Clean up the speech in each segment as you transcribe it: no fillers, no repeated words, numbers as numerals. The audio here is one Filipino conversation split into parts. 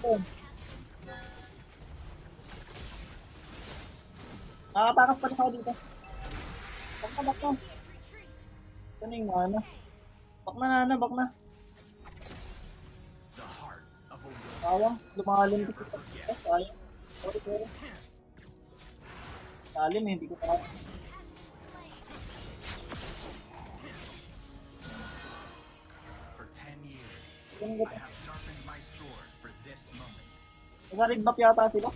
ko. Nakatakas pa rin ako dito. Bak na, bak na. Ito na yung ano. Bak na, Nana, bak na. Sayang, lumalim dito sa pagkita. Sayang. Sorry, sorry. Lalim eh, hindi ko pa. I have sharpened my sword for this moment. Nasa-rig map yata sila.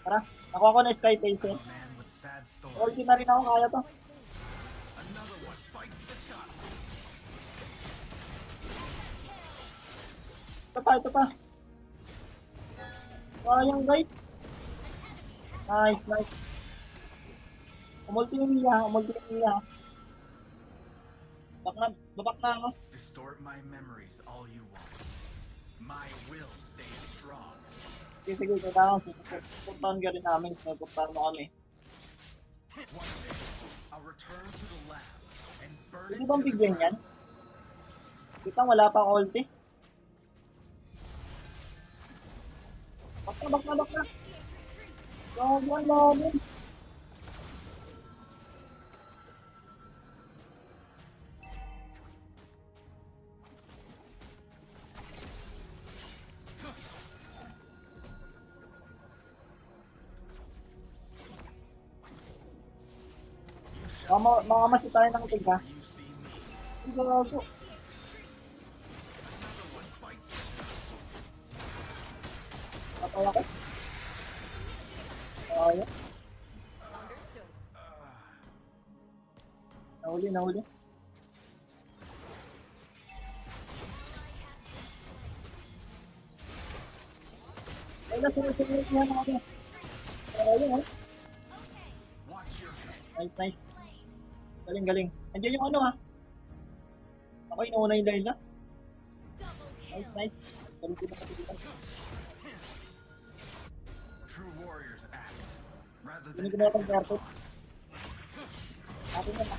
Tara, nakuha ko na Sky Taser. Ulti na rin ako, kaya to. Ito pa. Sayang guys. Nice, nice. Umulti yung Mia. Babak na ako. Distort my memories all you want. My will stays strong. Sige, kailangan suportahan ka rin namin. Suportahan mo kami. One day, I'll return to the lab and burn Hindi it bang to the bigyan ground. yan? Kita wala pa ulti. Bak na. Laban. Makamasi tayo ng tiga. You see me. Gago. Patay ako. Ayan. Nahuli. Ayun, sunod niya na kami. Ayun, Watch your head. nice. Galing. Andiyan yung ano ha. Ako inuuna yung Layla. Nice. Galing ko na kasi dito. True warriors act rather Hindi than ko na itong carpet. Atin na.